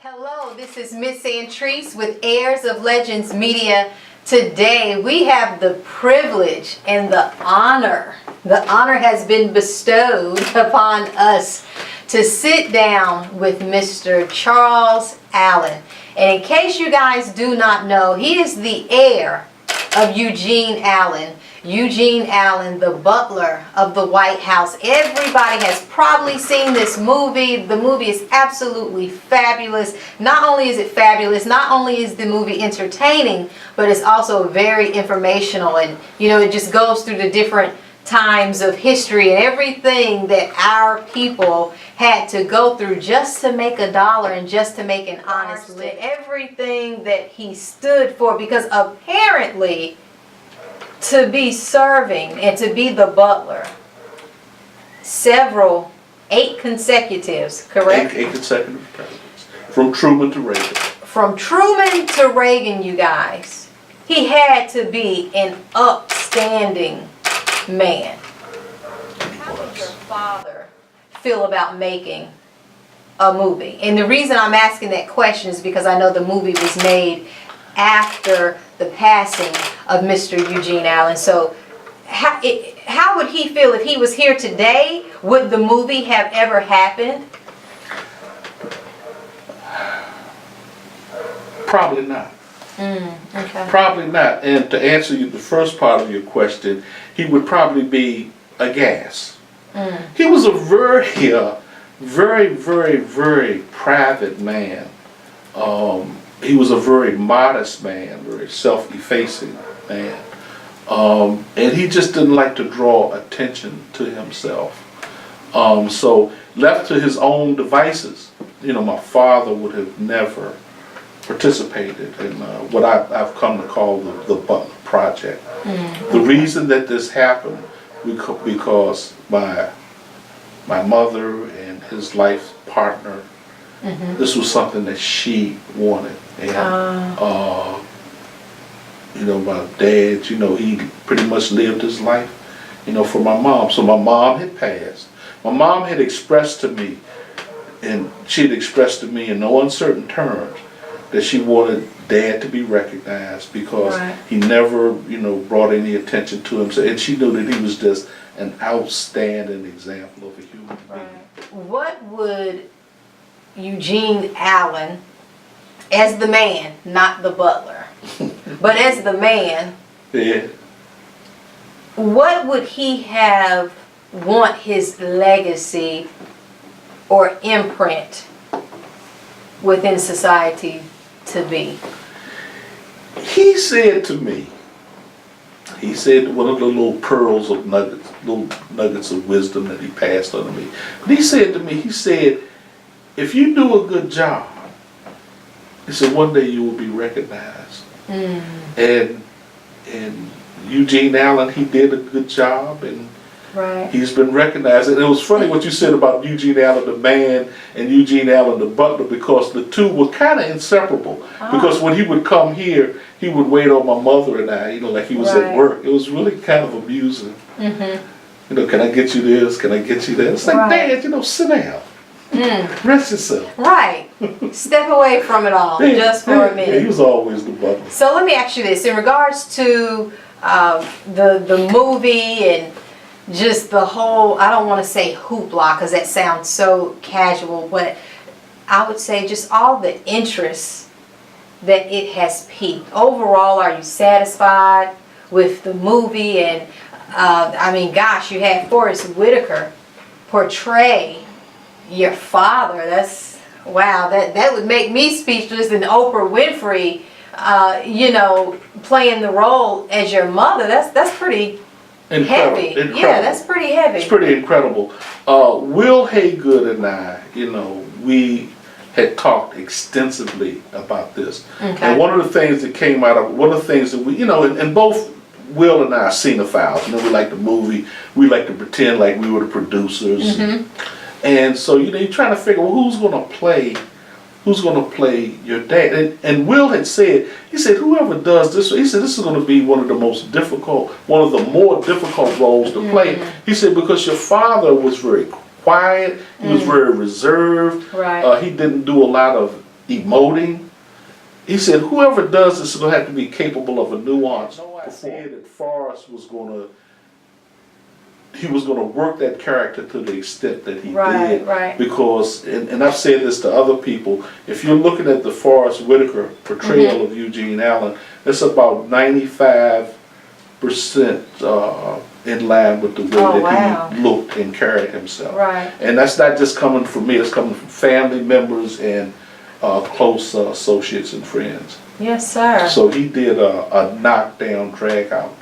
Hello, this is Miss Antriece with Heirs of Legends Media. Today we have the privilege and the honor has been bestowed upon us to sit down with Mr. Charles Allen. And in case you guys do not know, he is the heir of Eugene Allen. Eugene Allen, the butler of the White House. Everybody has probably seen this movie. The movie is absolutely fabulous. Not only is it fabulous, not only is the movie entertaining, but it's also very informational. And you know, it just goes through the different times of history and everything that our people had to go through just to make a dollar and just to make an honest living. Everything that he stood for, because apparently to be serving and to be the butler, eight consecutives, correct? Eight consecutive presidents. From Truman to Reagan. From Truman to Reagan, you guys. He had to be an upstanding man. How did your father feel about making a movie? And the reason I'm asking that question is because I know the movie was made after the passing of Mr. Eugene Allen. So how would he feel if he was here today? Would the movie have ever happened? Probably not. Okay. Probably not. And to answer you the first part of your question, he would probably be aghast. He was a very private man. He was a very modest man, very self-effacing man. And he just didn't like to draw attention to himself. So left to his own devices, you know, my father would have never participated in what I've come to call the Butler Project. The reason that this happened because my mother and his life partner, this was something that she wanted. And you know, my dad, you know, he pretty much lived his life, you know, for my mom. So my mom had passed. My mom had expressed to me, and she had expressed to me in no uncertain terms, that she wanted Dad to be recognized because he never, you know, brought any attention to him. And she knew that he was just an outstanding example of a human being. What would Eugene Allen, as the man, not the butler, but as the man, what would he want his legacy or imprint within society to be? He said to me, he said one of the little pearls of little nuggets of wisdom that he passed on to me. But he said to me, he said, if you do a good job, he said, one day you will be recognized. And Eugene Allen, he did a good job, and he's been recognized. And it was funny what you said about Eugene Allen the man and Eugene Allen the butler, because the two were kind of inseparable. Because when he would come here, he would wait on my mother and I, you know, like he was at work. It was really kind of amusing. You know, can I get you this? Can I get you that? It's like, Dad, you know, sit down. Rest yourself. Right. Step away from it all just for a minute. Yeah, he was always the butler. So let me ask you this. In regards to the movie and just the whole, I don't want to say hoopla because that sounds so casual, but I would say just all the interest that it has piqued. Overall, are you satisfied with the movie? And I mean, gosh, you had Forrest Whitaker portray your father. That's, wow, that would make me speechless. And Oprah Winfrey, you know, playing the role as your mother. That's pretty heavy. Incredible. Yeah, that's pretty heavy. It's pretty incredible. Will Haygood and I, you know, we had talked extensively about this. And one of the things that came out of, one of the things that we, you know, and both Will and I are cinephiles. You know, we like the movie. We like to pretend like we were the producers. And so, you know, you're trying to figure, well, who's going to play your dad? And Will had said, he said, whoever does this, he said, this is going to be one of the more difficult roles to play. He said, because your father was very quiet, he was very reserved. He didn't do a lot of emoting. He said, whoever does this is going to have to be capable of a nuance. I said that Forrest was going to work that character to the extent that he did. Right. Because, and I've said this to other people, if you're looking at the Forrest Whitaker portrayal of Eugene Allen, it's about 95% in line with the way that he looked and carried himself. Right. And that's not just coming from me, it's coming from family members and close associates and friends. Yes, sir. So he did a knockdown, drag out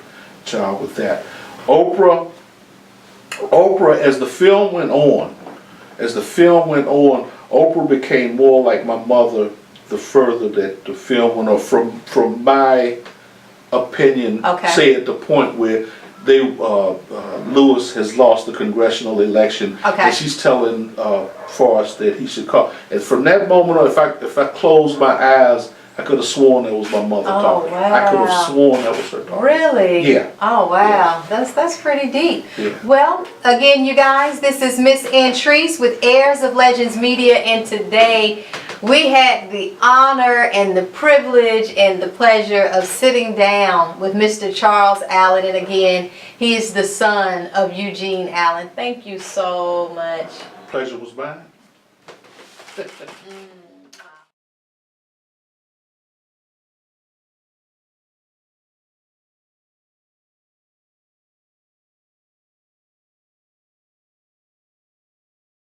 job with that. Oprah, as the film went on, Oprah became more like my mother the further that the film went on. From my opinion, say at the point where Lewis has lost the congressional election, and she's telling Forrest that he should call. And from that moment on, if I closed my eyes, I could have sworn that was my mother talking. Wow. I could have sworn that was her talking. Really? Yeah. Oh, wow. Yeah. That's pretty deep. Yeah. Well, again, you guys, this is Miss Antriece with Heirs of Legends Media, and today we had the honor and the privilege and the pleasure of sitting down with Mr. Charles Allen, and again, he is the son of Eugene Allen. Thank you so much. Pleasure was mine.